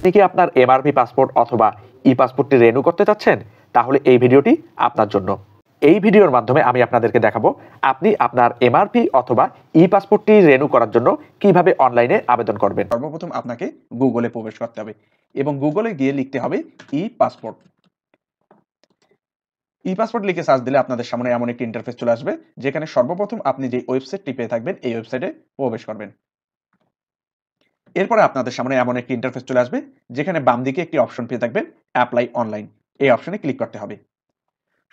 আপনি কি আপনার এমআরপি পাসপোর্ট অথবা ই পাসপোর্টটি রিনিউ করতে চাচ্ছেন? তাহলে এই ভিডিওটি আপনার জন্য। এই ভিডিওর মাধ্যমে আমি আপনাদেরকে দেখাবো আপনি আপনার এমআরপি অথবা ই পাসপোর্টটি রিনিউ করার জন্য কিভাবে অনলাইনে আবেদন করবেন। সর্বপ্রথম আপনাকে গুগলে প্রবেশ করতে হবে এবং গুগলে গিয়ে লিখতে হবে ই পাসপোর্ট। ই পাসপোর্ট লিখে সার্চ দিলে আপনাদের সামনে এমন একটি ইন্টারফেস চলে আসবে, যেখানে সর্বপ্রথম আপনি যে ওয়েবসাইটটি পেয়ে থাকবেন এই ওয়েবসাইটে প্রবেশ করবেন। এরপরে আপনাদের সামনে এমন একটি ইন্টারফেস চলে আসবে, যেখানে বাম দিকে একটি অপশন পেয়ে থাকবেন অ্যাপ্লাই অনলাইন। এই অপশনে ক্লিক করতে হবে।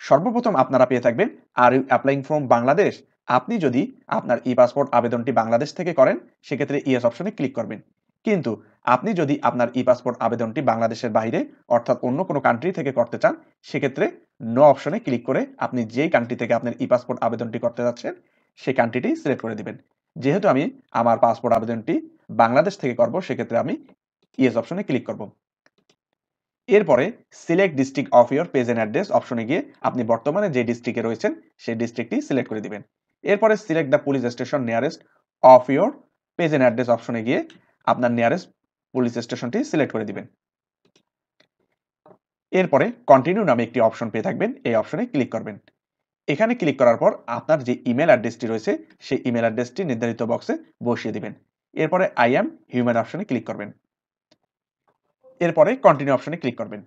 সর্বপ্রথম আপনারা পেয়ে থাকবেন are you applying from Bangladesh. আপনি যদি আপনার ই পাসপোর্ট আবেদনটি বাংলাদেশ থেকে করেন, সেক্ষেত্রে ইয়েস অপশনে ক্লিক করবেন। কিন্তু আপনি যদি আপনার ই পাসপোর্ট আবেদনটি বাংলাদেশের বাইরে অর্থাৎ অন্য কোনো কান্ট্রি থেকে করতে চান, সেক্ষেত্রে নো অপশনে ক্লিক করে আপনি যেই কান্ট্রি থেকে আপনার ই পাসপোর্ট আবেদনটি করতে যাচ্ছেন সেই কান্ট্রিটি সিলেক্ট করে দিবেন। যেহেতু আমি আমার পাসপোর্ট আবেদনটি বাংলাদেশ থেকে করব, সেক্ষেত্রে আমি ইয়েস অপশনে ক্লিক করব। এরপরে select district of your page and address অপশনে গিয়ে আপনি বর্তমানে যে ডিস্ট্রিক্টে রয়েছেন সেই ডিস্ট্রিক্টটি সিলেক্ট করে দিবেন। এরপরে select the police station nearest of your page and address অপশনে গিয়ে আপনার নিয়ারেস্ট পুলিশ স্টেশনটি সিলেক্ট করে দিবেন। এরপরে কন্টিনিউ নামে একটি অপশন পেয়ে থাকবেন, এই অপশনে ক্লিক করবেন। এখানে ক্লিক করার পর আপনার যে ইমেল অ্যাড্রেসটি রয়েছে সেই ইমেল অ্যাড্রেসটি নির্ধারিত বক্সে বসিয়ে দিবেন। এরপরে আই অ্যাম হিউম্যান অপশনে ক্লিক করবেন। এরপরে কন্টিনিউ অপশনে ক্লিক করবেন।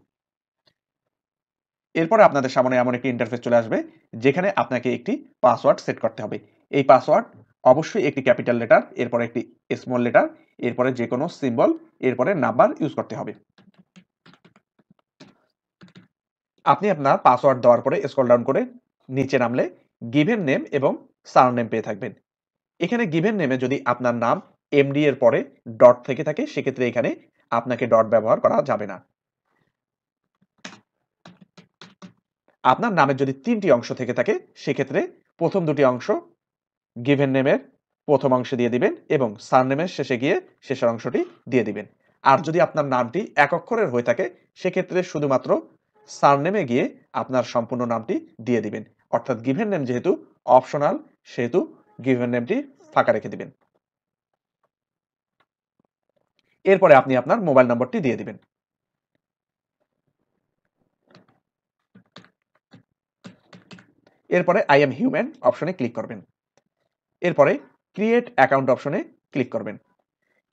এরপরে আপনাদের সামনে এমন একটি ইন্টারফেস চলে আসবে, যেখানে আপনাকে একটি পাসওয়ার্ড সেট করতে হবে। এই পাসওয়ার্ড অবশ্যই একটি ক্যাপিটাল লেটার, এরপরে একটি স্মল লেটার, এরপরে যে কোনো সিম্বল, এরপরে নাম্বার ইউজ করতে হবে। আপনি আপনার পাসওয়ার্ড দেওয়ার পরে স্ক্রল ডাউন করে নিচে নামলে গিভেন নেম এবং সারনেম পেয়ে থাকবেন। এখানে গিভেন নেমে যদি আপনার নাম এমডি এর পরে ডট থেকে থাকে, সেক্ষেত্রে এখানে আপনাকে ডট ব্যবহার করা যাবে না। আপনার নামের যদি ৩টি অংশ থেকে থাকে, সেক্ষেত্রে প্রথম ২টি অংশ গিভেন নেমের প্রথম অংশে দিয়ে দিবেন এবং সারনেমের শেষে গিয়ে শেষের অংশটি দিয়ে দিবেন। আর যদি আপনার নামটি এক অক্ষরের হয়ে থাকে, সেক্ষেত্রে শুধুমাত্র সারনেমে গিয়ে আপনার সম্পূর্ণ নামটি দিয়ে দিবেন। অর্থাৎ গিভেন নেম যেহেতু অপশনাল, সেহেতু গিভেন নেমটি ফাঁকা রেখে দিবেন। এরপরে আপনি আপনার মোবাইল নম্বরটি দিয়ে দিবেন। এরপরে আই এম হিউম্যান অপশনে ক্লিক করবেন। এরপরে ক্রিয়েট অ্যাকাউন্ট অপশনে ক্লিক করবেন।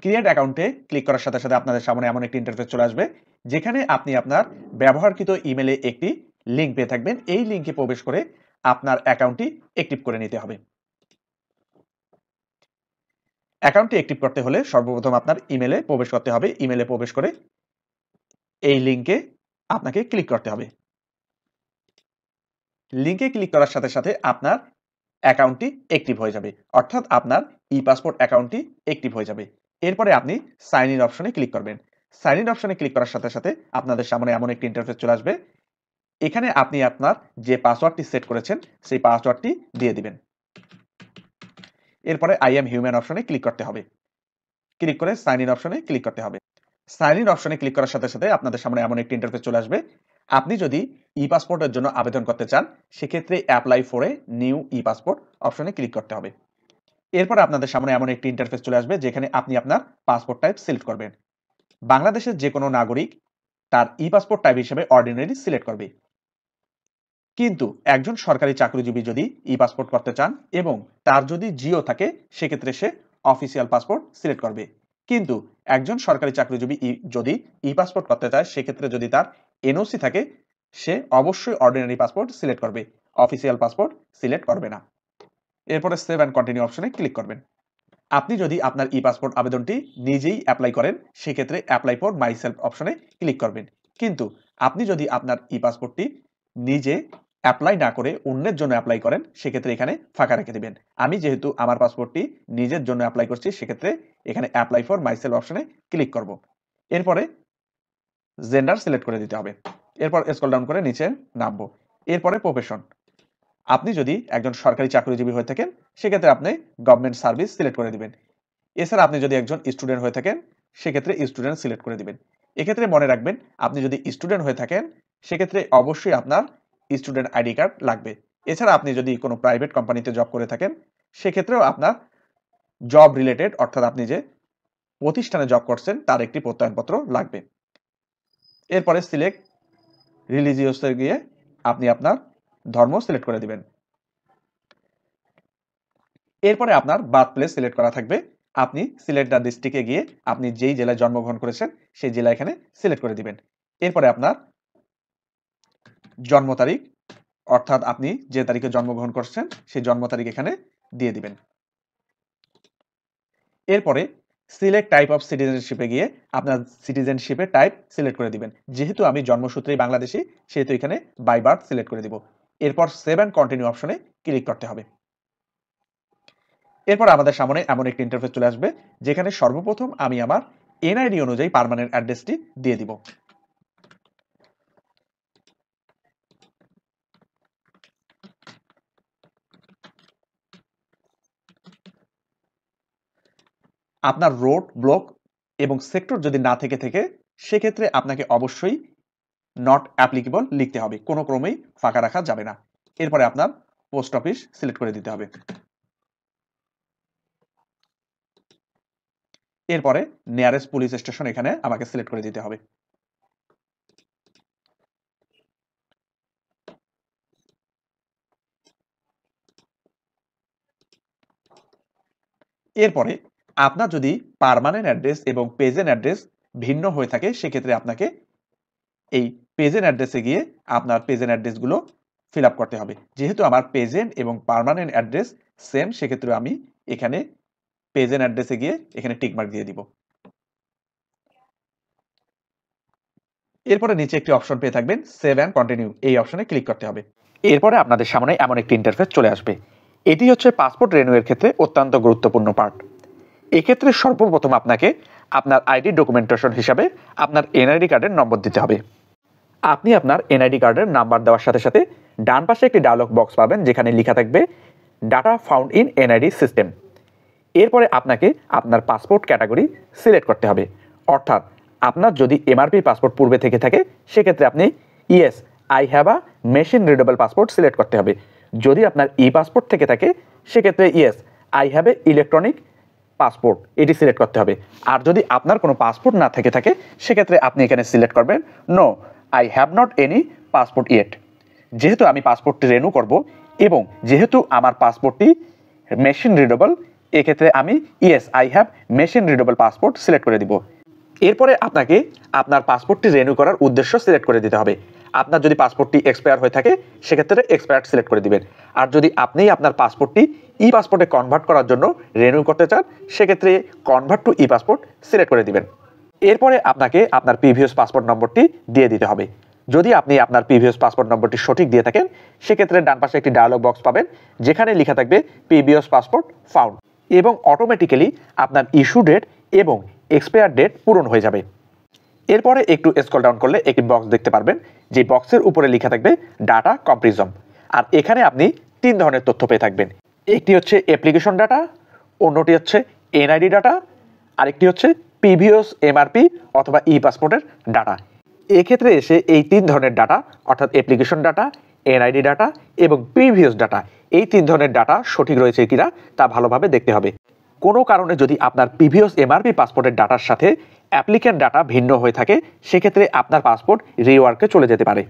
ক্রিয়েট অ্যাকাউন্টে ক্লিক করার সাথে সাথে আপনাদের সামনে এমন একটি ইন্টারফেস চলে আসবে, যেখানে আপনি আপনার ব্যবহারকৃত ইমেলে একটি লিঙ্ক পেয়ে থাকবেন। এই লিঙ্কে প্রবেশ করে আপনার অ্যাকাউন্টটি অ্যাক্টিভ করে নিতে হবে। অ্যাকাউন্টটি অ্যাক্টিভ করতে হলে সর্বপ্রথম আপনার ইমেলে প্রবেশ করতে হবে। ইমেলে প্রবেশ করে এই লিঙ্কে আপনাকে ক্লিক করতে হবে। লিঙ্কে ক্লিক করার সাথে সাথে আপনার অ্যাকাউন্টটি অ্যাক্টিভ হয়ে যাবে, অর্থাৎ আপনার ই পাসপোর্ট অ্যাকাউন্টটি অ্যাক্টিভ হয়ে যাবে। এরপরে আপনি সাইন ইন অপশনে ক্লিক করবেন। সাইন ইন অপশনে ক্লিক করার সাথে সাথে আপনাদের সামনে এমন একটি ইন্টারফেস চলে আসবে। এখানে আপনি আপনার যে পাসওয়ার্ডটি সেট করেছেন সেই পাসওয়ার্ডটি দিয়ে দিবেন। এরপরে আই এম হিউম্যান অপশনে ক্লিক করতে হবে। ক্লিক করে সাইন ইন অপশনে ক্লিক করতে হবে। সাইন ইন অপশনে ক্লিক করার সাথে সাথে আপনাদের সামনে এমন একটি ইন্টারফেস চলে আসবে। আপনি যদি ই পাসপোর্টের জন্য আবেদন করতে চান, সেক্ষেত্রে apply for a new E passport অপশনে ক্লিক করতে হবে। এরপর আপনাদের সামনে এমন একটি ইন্টারফেস চলে আসবে, যেখানে আপনি আপনার পাসপোর্ট টাইপ সিলেক্ট করবেন। বাংলাদেশের যে কোনো নাগরিক তার ই পাসপোর্ট টাইপ হিসেবে অর্ডিনারি সিলেক্ট করবে। কিন্তু একজন সরকারি চাকরিজীবী যদি ই পাসপোর্ট করতে চান এবং তার যদি জিও থাকে, সেক্ষেত্রে সে অফিসিয়াল পাসপোর্ট সিলেক্ট করবে। কিন্তু একজন সরকারি চাকরিজীবী যদি ই পাসপোর্ট করতে চায়, সেক্ষেত্রে যদি তার এনওসি থাকে, সে অবশ্যই অর্ডিনারি পাসপোর্ট সিলেক্ট করবে, অফিসিয়াল পাসপোর্ট সিলেক্ট করবে না। এরপরে সেভ অ্যান্ড কন্টিনিউ অপশনে ক্লিক করবেন। আপনি যদি আপনার ই পাসপোর্ট আবেদনটি নিজেই অ্যাপ্লাই করেন, সেক্ষেত্রে অ্যাপ্লাই ফর মাইসেলফ অপশনে ক্লিক করবেন। কিন্তু আপনি যদি আপনার ই পাসপোর্টটি নিজে অ্যাপ্লাই না করে অন্যের জন্য অ্যাপ্লাই করেন, সেক্ষেত্রে এখানে ফাঁকা রেখে দিবেন। আমি যেহেতু আমার পাসপোর্টটি নিজের জন্য অ্যাপ্লাই করছি, সেক্ষেত্রে এখানে অ্যাপ্লাই ফর মাইসেলফ অপশনে ক্লিক করব। এরপরে জেন্ডার সিলেক্ট করে দিতে হবে। এরপর স্ক্রল ডাউন করে নিচে নামবো। এরপরে প্রফেশন, আপনি যদি একজন সরকারি চাকরিজীবী হয়ে থাকেন, সেক্ষেত্রে আপনি গভর্নমেন্ট সার্ভিস সিলেক্ট করে দিবেন। এছাড়া আপনি যদি একজন স্টুডেন্ট হয়ে থাকেন, সেক্ষেত্রে স্টুডেন্ট সিলেক্ট করে দিবেন। এক্ষেত্রে মনে রাখবেন, আপনি যদি স্টুডেন্ট হয়ে থাকেন, সেক্ষেত্রে অবশ্যই আপনার স্টুডেন্ট আইডি কার্ড লাগবে। এছাড়া আপনি যদি কোনো প্রাইভেট কোম্পানিতে জব করে থাকেন, সেক্ষেত্রেও আপনার জব রিলেটেড, অর্থাৎ আপনি যে প্রতিষ্ঠানে জব করছেন তার একটি প্রত্যয়নপত্র লাগবে। এরপরে সিলেক্ট রিলিজিয়াসে গিয়ে আপনি আপনার ধর্ম সিলেক্ট করে দিবেন। এরপরে আপনার বার্থ প্লেস সিলেক্ট করা থাকবে। আপনি সিলেক্ট দ্য ডিস্ট্রিক্টে গিয়ে আপনি যেই জেলায় জন্মগ্রহণ করেছেন সেই জেলা এখানে সিলেক্ট করে দিবেন। এরপরে আপনার জন্ম তারিখ, অর্থাৎ আপনি যে তারিখে জন্মগ্রহণ করছেন সেই জন্ম তারিখ এখানে দিয়ে দিবেন। এরপরে সিলেক্ট টাইপ অফ সিটিজেনশিপে গিয়ে আপনার সিটিজেনশিপের টাইপ সিলেক্ট করে দিবেন। যেহেতু আমি জন্মসূত্রেই বাংলাদেশী, সেহেতু এখানে বাই বার্থ সিলেক্ট করে দিব। এরপর সেভ অ্যান্ড কন্টিনিউ অপশনে ক্লিক করতে হবে। এরপর আমাদের সামনে এমন একটি ইন্টারফেস চলে আসবে, যেখানে সর্বপ্রথম আমি আমার এনআইডি অনুযায়ী পার্মানেন্ট অ্যাড্রেসটি দিয়ে দিব। আপনার রোড, ব্লক এবং সেক্টর যদি না থেকে সেক্ষেত্রে আপনাকে অবশ্যই নট অ্যাপ্লিকেবল লিখতে হবে। কোনো ক্রমেই ফাঁকা রাখা যাবে না। এরপরে আপনার পোস্ট অফিস সিলেক্ট করে দিতে হবে। এরপরে নিয়ারেস্ট পুলিশ স্টেশন এখানে আমাকে সিলেক্ট করে দিতে হবে। এরপরে আপনার যদি পার্মানেন্ট অ্যাড্রেস এবং প্রেজেন্ট অ্যাড্রেস ভিন্ন হয়ে থাকে, সেক্ষেত্রে আপনাকে এই প্রেজেন্ট অ্যাড্রেসে গিয়ে আপনার প্রেজেন্ট অ্যাড্রেসগুলো ফিল আপ করতে হবে। যেহেতু আমার প্রেজেন্ট এবং পার্মানেন্ট অ্যাড্রেস সেম, সেক্ষেত্রে আমি এখানে প্রেজেন্ট অ্যাড্রেসে গিয়ে এখানে টিক মার্ক দিয়ে দিব। এরপরে নিচে একটি অপশন পেয়ে থাকবেন, সেভ অ্যান্ড কন্টিনিউ, এই অপশনে ক্লিক করতে হবে। এরপরে আপনাদের সামনে এমন একটি ইন্টারফেস চলে আসবে। এটি হচ্ছে পাসপোর্ট রিনিউয়ের ক্ষেত্রে অত্যন্ত গুরুত্বপূর্ণ পার্ট। এক্ষেত্রে সর্বপ্রথম আপনাকে আপনার আইডি ডকুমেন্টেশন হিসাবে আপনার এনআইডি কার্ডের নম্বর দিতে হবে। আপনি আপনার এনআইডি কার্ডের নাম্বার দেওয়ার সাথে সাথে ডান পাশে একটি ডায়লগ বক্স পাবেন, যেখানে লেখা থাকবে data found in NID system. এরপরে আপনাকে আপনার পাসপোর্ট ক্যাটাগরি সিলেক্ট করতে হবে। অর্থাৎ আপনার যদি এমআরপি পাসপোর্ট পূর্বে থেকে থাকে, সেক্ষেত্রে আপনি yes I have a machine readable passport select করতে হবে। যদি আপনার ই পাসপোর্ট থেকে থাকে, সেক্ষেত্রে yes I have a electronic passport এটি সিলেক্ট করতে হবে। আর যদি আপনার কোনো পাসপোর্ট না থেকে থাকে, সেক্ষেত্রে আপনি এখানে সিলেক্ট করবেন no I have not any passport yet. যেহেতু আমি পাসপোর্টটি রিনিউ করব এবং যেহেতু আমার পাসপোর্টটি মেশিন রিডেবল, এক্ষেত্রে আমি yes I have machine readable passport select করে দিব। এরপরে আপনাকে আপনার পাসপোর্টটি রিনিউ করার উদ্দেশ্য সিলেক্ট করে দিতে হবে। আপনার যদি পাসপোর্টটি এক্সপায়ার হয়ে থাকে, সেক্ষেত্রে এক্সপায়ার সিলেক্ট করে দিবেন। আর যদি আপনি আপনার পাসপোর্টটি ই পাসপোর্টে কনভার্ট করার জন্য রিনিউ করতে চান, সেক্ষেত্রে convert to E passport select করে দিবেন। এরপরে আপনাকে আপনার প্রিভিয়াস পাসপোর্ট নম্বরটি দিয়ে দিতে হবে। যদি আপনি আপনার প্রিভিয়াস পাসপোর্ট নম্বরটি সঠিক দিয়ে থাকেন, সেক্ষেত্রে ডান পাশে একটি ডায়লগ বক্স পাবেন, যেখানে লেখা থাকবে প্রিভিয়াস পাসপোর্ট ফাউন্ড, এবং অটোমেটিক্যালি আপনার ইস্যু ডেট এবং এক্সপায়ার ডেট পূরণ হয়ে যাবে। এরপরে একটু স্ক্রল ডাউন করলে একটি বক্স দেখতে পারবেন, যে বক্সের উপরে লেখা থাকবে ডাটা কম্পারিজন। আর এখানে আপনি 3 ধরনের তথ্য পেয়ে থাকবেন। একটি হচ্ছে অ্যাপ্লিকেশন ডাটা, অন্যটি হচ্ছে এনআইডি ডাটা, আরেকটি হচ্ছে প্রিভিয়াস এমআরপি অথবা ই পাসপোর্টের ডাটা। এক্ষেত্রে এসে এই 3 ধরনের ডাটা, অর্থাৎ অ্যাপ্লিকেশন ডাটা, এনআইডি ডাটা এবং প্রিভিয়াস ডাটা, এই 3 ধরনের ডাটা সঠিক রয়েছে কিনা তা ভালোভাবে দেখতে হবে। কোনো কারণে যদি আপনার প্রিভিয়াস এমআরপি পাসপোর্টের ডাটার সাথে অ্যাপ্লিক্যান্ট ডাটা ভিন্ন হয়ে থাকে, সেক্ষেত্রে আপনার পাসপোর্ট রিওয়ার্কে চলে যেতে পারে।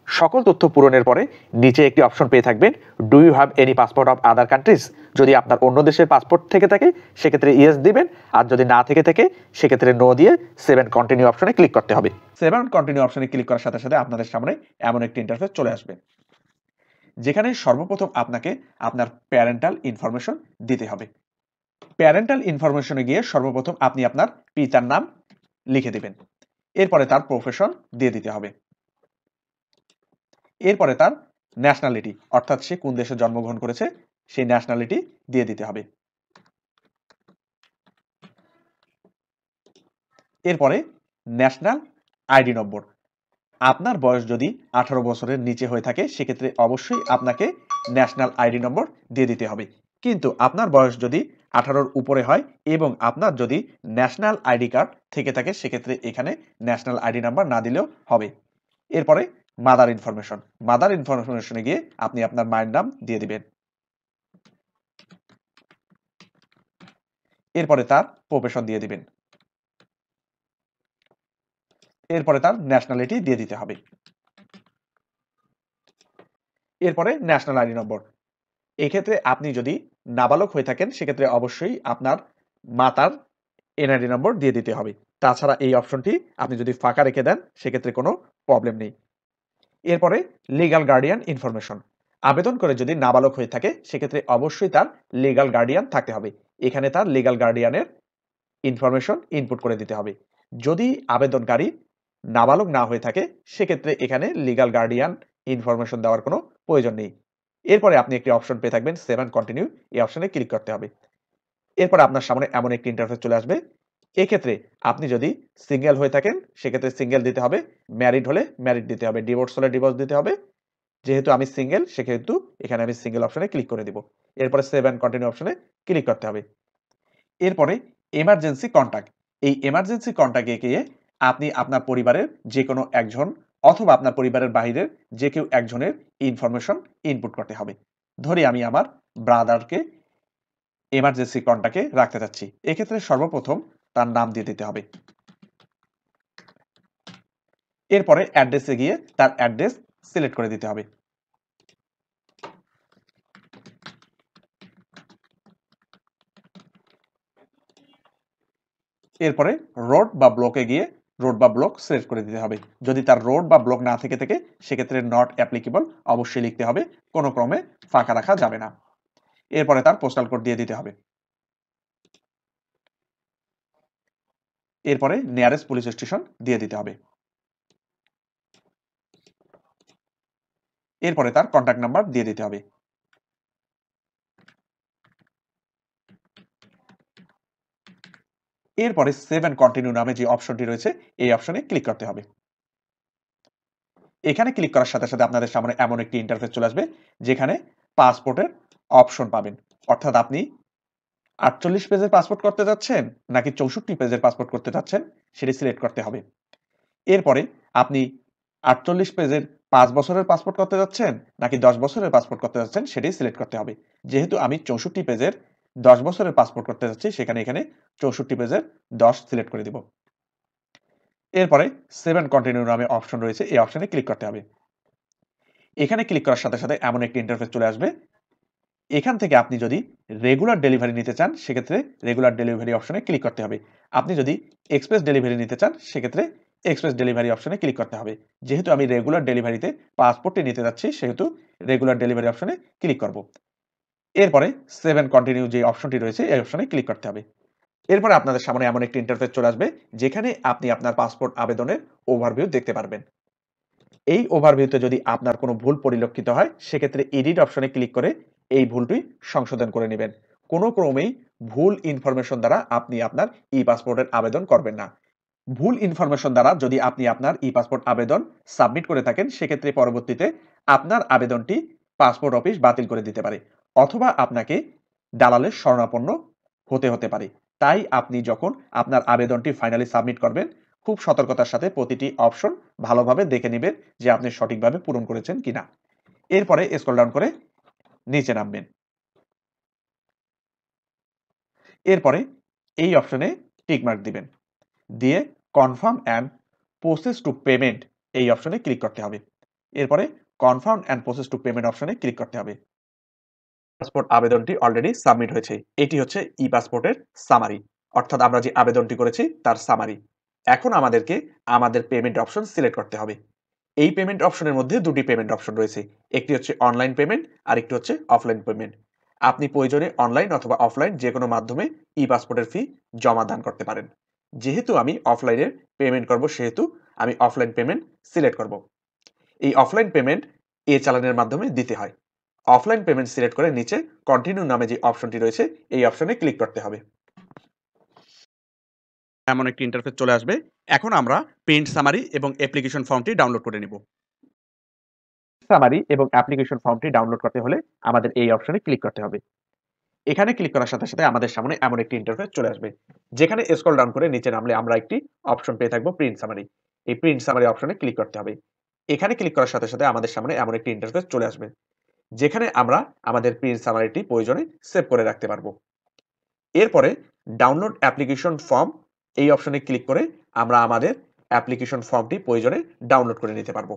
সকল তথ্য পূরণের পরে নিচে একটি অপশন পেয়ে থাকবেন, do you have any passport of other countries. যদি আপনার অন্য দেশের পাসপোর্ট থেকে থাকে, সেক্ষেত্রে ইয়েস দিবেন। আর যদি না থেকে থাকে, সেক্ষেত্রে নো দিয়ে সেভ অ্যান্ড কন্টিনিউ অপশনে ক্লিক করতে হবে। সেভ অ্যান্ড কন্টিনিউ অপশনে ক্লিক করার সাথে সাথে আপনাদের সামনে এমন একটি ইন্টারফেস চলে আসবে, যেখানে সর্বপ্রথম আপনাকে আপনার প্যারেন্টাল ইনফরমেশন দিতে হবে। প্যারেন্টাল ইনফরমেশনে গিয়ে সর্বপ্রথম আপনি আপনার পিতার নাম লিখে দিবেন। এরপরে তার প্রফেশন দিয়ে দিতে হবে। এরপরে তার ন্যাশনালিটি, অর্থাৎ সে কোন দেশে জন্মগ্রহণ করেছে সেই ন্যাশনালিটি দিয়ে দিতে হবে। এরপরে ন্যাশনাল আইডি নম্বর। আপনার বয়স যদি 18 বছরের নিচে হয়ে থাকে, সেক্ষেত্রে অবশ্যই আপনাকে ন্যাশনাল আইডি নম্বর দিয়ে দিতে হবে। কিন্তু আপনার বয়স যদি 18-র উপরে হয় এবং আপনার যদি ন্যাশনাল আইডি কার্ড থেকে থাকে, সেক্ষেত্রে এখানে ন্যাশনাল আইডি নাম্বার না দিলেও হবে। এরপরে মাদার ইনফরমেশন। মাদার ইনফরমেশনে গিয়ে আপনি আপনার মায়ের নাম দিয়ে দিবেন। এরপরে তার প্রফেশন দিয়ে দিবেন। এরপরে তার ন্যাশনালিটি দিয়ে দিতে হবে। এরপরে ন্যাশনাল আইডি নম্বর। এক্ষেত্রে আপনি যদি নাবালক হয়ে থাকেন সেক্ষেত্রে অবশ্যই আপনার মাতার এনআইডি নম্বর দিয়ে দিতে হবে। তাছাড়া এই অপশনটি আপনি যদি ফাঁকা রেখে দেন সেক্ষেত্রে কোনো প্রবলেম নেই। এরপরে লিগ্যাল গার্ডিয়ান ইনফরমেশন। আবেদন করে যদি নাবালক হয়ে থাকে সেক্ষেত্রে অবশ্যই তার লিগ্যাল গার্ডিয়ান থাকতে হবে। এখানে তার লিগ্যাল গার্ডিয়ানের ইনফরমেশন ইনপুট করে দিতে হবে। যদি আবেদনকারী নাবালক না হয়ে থাকে সেক্ষেত্রে এখানে লিগ্যাল গার্ডিয়ান ইনফরমেশন দেওয়ার কোনো প্রয়োজন নেই। এরপরে আপনি একটি অপশন পেয়ে থাকবেন সেভ এন্ড কন্টিনিউ, এই অপশনে ক্লিক করতে হবে। এরপর আপনার সামনে এমন একটি ইন্টারফেস চলে আসবে। এক্ষেত্রে আপনি যদি সিঙ্গেল হয়ে থাকেন সেক্ষেত্রে সিঙ্গেল দিতে হবে, ম্যারিড হলে ম্যারিড দিতে হবে, ডিভোর্স হলে ডিভোর্স দিতে হবে। যেহেতু আমি সিঙ্গেল সেহেতু এখানে আমি সিঙ্গেল অপশনে ক্লিক করে দিব। এরপরে সেভ এন্ড কন্টিনিউ অপশনে ক্লিক করতে হবে। এরপরে এমার্জেন্সি কন্টাক্ট। এই এমার্জেন্সি কন্টাক্টে গিয়ে আপনি আপনার পরিবারের যেকোনো একজন অথবা আপনার পরিবারের বাহিরের যে কেউ একজনের ইনফরমেশন ইনপুট করতে হবে। ধরি আমি আমার ব্রাদারকে এমার্জেন্সি কন্টাক্টে রাখতে চাচ্ছি। এক্ষেত্রে সর্বপ্রথম তার নাম দিয়ে দিতে হবে। এরপরে অ্যাড্রেসে গিয়ে তার অ্যাড্রেস সিলেক্ট করে দিতে হবে। এরপরে রোড বা ব্লকে গিয়ে রোড বা ব্লক সিলেক্ট করে দিতে হবে। যদি তার রোড বা ব্লক না থেকে থাকে সেক্ষেত্রে নট অ্যাপ্লিকেবল অবশ্যই লিখতে হবে, কোনো ক্রমে ফাঁকা রাখা যাবে না। এরপরে তার পোস্টাল কোড দিয়ে দিতে হবে। এরপরে নিয়ারেস্ট পুলিশ স্টেশন দিয়ে দিতে হবে। এরপরে তার কন্ট্যাক্ট নাম্বার দিয়ে দিতে হবে। এরপরে সেভ এন্ড কন্টিনিউ নামে যে অপশনটি রয়েছে এই অপশনে ক্লিক করতে হবে। এখানে ক্লিক করার সাথে সাথে আপনাদের সামনে এমন একটি ইন্টারফেস চলে আসবে যেখানে পাসপোর্টের অপশন পাবেন। অর্থাৎ আপনি ৪৮ পেজের পাসপোর্ট করতে যাচ্ছেন নাকি ৬৪ পেজের পাসপোর্ট করতে যাচ্ছেন সেটি সিলেক্ট করতে হবে। এরপরে আপনি ৪৮ পেজের ৫ বছরের পাসপোর্ট করতে যাচ্ছেন নাকি ১০ বছরের পাসপোর্ট করতে যাচ্ছেন সেটি সিলেক্ট করতে হবে। যেহেতু আমি ৬৪ পেজের ১০ বছরের পাসপোর্ট করতে যাচ্ছি সেখানে এখানে ৬৪ পেজের ১০ সিলেক্ট করে দিব। এরপরে সেভ এন্ড কন্টিনিউ নামে অপশন রয়েছে এই অপশনে ক্লিক করতে হবে। এখানে ক্লিক করার সাথে সাথে এমন একটি ইন্টারফেস চলে আসবে। এখান থেকে আপনি যদি রেগুলার ডেলিভারি নিতে চান সেক্ষেত্রে রেগুলার ডেলিভারি অপশনে ক্লিক করতে হবে। আপনি যদি এক্সপ্রেস ডেলিভারি নিতে চান সেক্ষেত্রে এক্সপ্রেস ডেলিভারি অপশনে ক্লিক করতে হবে। যেহেতু আমি রেগুলার ডেলিভারিতে পাসপোর্টটি নিতে যাচ্ছি সেহেতু রেগুলার ডেলিভারি অপশনে ক্লিক করব। এরপরে সেভ এন্ড কন্টিনিউ যে অপশনটি রয়েছে এই অপশনে ক্লিক করতে হবে। এরপরে আপনাদের সামনে এমন একটি ইন্টারফেস চলে আসবে যেখানে আপনি আপনার পাসপোর্ট আবেদনের ওভারভিউ দেখতে পারবেন। এই ওভারভিউতে যদি আপনার কোনো ভুল পরিলক্ষিত হয় সেক্ষেত্রে এডিট অপশনে ক্লিক করে এই ভুলটি সংশোধন করে নেবেন। কোনো ক্রমেই ভুল ইনফরমেশন দ্বারা আপনি আপনার ই-পাসপোর্টের আবেদন করবেন না। ভুল ইনফরমেশন দ্বারা যদি আপনি আপনার ই-পাসপোর্ট আবেদন সাবমিট করে থাকেন সেক্ষেত্রে পরবর্তীতে আপনার আবেদনটি পাসপোর্ট অফিস বাতিল করে দিতে পারে অথবা আপনাকে দালালের শরণাপন্ন হতে পারে। তাই আপনি যখন আপনার আবেদনটি ফাইনালি সাবমিট করবেন খুব সতর্কতার সাথে প্রতিটি অপশন ভালোভাবে দেখে নেবেন যে আপনি সঠিকভাবে পূরণ করেছেন কিনা। এরপরে স্ক্রল ডাউন করে নিচে নামবেন। এরপরে এই অপশনে টিক মার্ক দিবেন, দিয়ে confirm and process to payment এই অপশনে ক্লিক করতে হবে। এরপরে confirm and process to payment অপশনে ক্লিক করতে হবে। পাসপোর্ট আবেদনটি অলরেডি সাবমিট হয়েছে। এটি হচ্ছে ই-পাসপোর্টের সামারি, অর্থাৎ আমরা যে আবেদনটি করেছি তার সামারি। এখন আমাদেরকে আমাদের পেমেন্ট অপশন সিলেক্ট করতে হবে। এই পেমেন্ট অপশনের মধ্যে দুটি পেমেন্ট অপশন রয়েছে, একটি হচ্ছে অনলাইন পেমেন্ট আর একটি হচ্ছে অফলাইন পেমেন্ট। আপনি প্রয়োজনে অনলাইন অথবা অফলাইন যে কোনো মাধ্যমে ই-পাসপোর্টের ফি জমা দান করতে পারেন। যেহেতু আমি অফলাইনের পেমেন্ট করব সেহেতু আমি অফলাইন পেমেন্ট সিলেক্ট করব। এই অফলাইন পেমেন্ট চালানের মাধ্যমে দিতে হয়। অফলাইন পেমেন্ট সিলেক্ট করে নিচে কন্টিনিউ নামে যে অপশনটি রয়েছে এই অপশনে ক্লিক করতে হবে। এমন একটি ইন্টারফেস চলে আসবে। এখন আমরা প্রিন্ট সামারি এবং অ্যাপ্লিকেশন ফর্মটি ডাউনলোড করে নিব। সামারি এবং অ্যাপ্লিকেশন ফর্মটি ডাউনলোড করতে হলে আমাদের এই অপশনে ক্লিক করতে হবে। এখানে ক্লিক করার সাথে সাথে আমাদের সামনে এমন একটি ইন্টারফেস চলে আসবে যেখানে স্ক্রল ডাউন করে নিচে নামলে আমরা একটি অপশন পেয়ে থাকবো প্রিন্ট সামারি। এই প্রিন্ট সামারি অপশনে ক্লিক করতে হবে। এখানে ক্লিক করার সাথে সাথে আমাদের সামনে এমন একটি ইন্টারফেস চলে আসবে যেখানে আমরা আমাদের প্রিন্ট সামারিটি প্রয়োজনে সেভ করে রাখতে পারবো। এরপরে ডাউনলোড অ্যাপ্লিকেশন ফর্ম এই অপশনে ক্লিক করে আমরা আমাদের অ্যাপ্লিকেশন ফর্মটি প্রয়োজনে ডাউনলোড করে নিতে পারবো।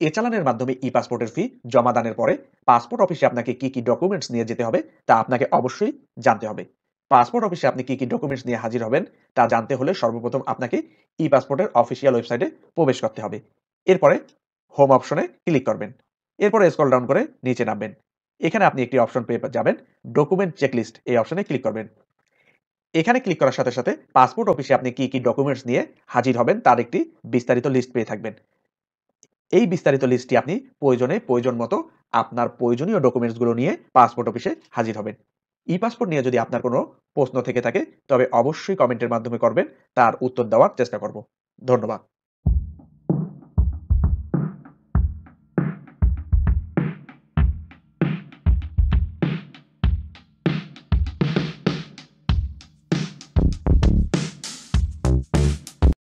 চালানের মাধ্যমে ই পাসপোর্টের ফি জমা দানের পরে পাসপোর্ট অফিসে আপনাকে কি কি ডকুমেন্টস নিয়ে যেতে হবে তা আপনাকে অবশ্যই জানতে হবে। পাসপোর্ট অফিসে আপনি কি কি ডকুমেন্টস নিয়ে হাজির হবেন তা জানতে হলে সর্বপ্রথম আপনাকে ই পাসপোর্টের অফিসিয়াল ওয়েবসাইটে প্রবেশ করতে হবে। এরপরে হোম অপশনে ক্লিক করবেন। এরপরে স্ক্রল ডাউন করে নিচে নামবেন। এখানে আপনি একটি অপশন পেয়ে যাবেন, ডকুমেন্ট চেকলিস্ট, এই অপশনে ক্লিক করবেন। এখানে ক্লিক করার সাথে সাথে পাসপোর্ট অফিসে আপনি কি কি ডকুমেন্টস নিয়ে হাজির হবেন তার একটি বিস্তারিত লিস্ট পেয়ে থাকবেন। এই বিস্তারিত লিস্টটি আপনি প্রয়োজন মতো আপনার প্রয়োজনীয় ডকুমেন্টস গুলো নিয়ে পাসপোর্ট অফিসে হাজির হবেন। ই পাসপোর্ট নিয়ে যদি আপনার কোনো প্রশ্ন থেকে থাকে তবে অবশ্যই কমেন্টের মাধ্যমে করবেন, তার উত্তর দেওয়ার চেষ্টা করব। ধন্যবাদ।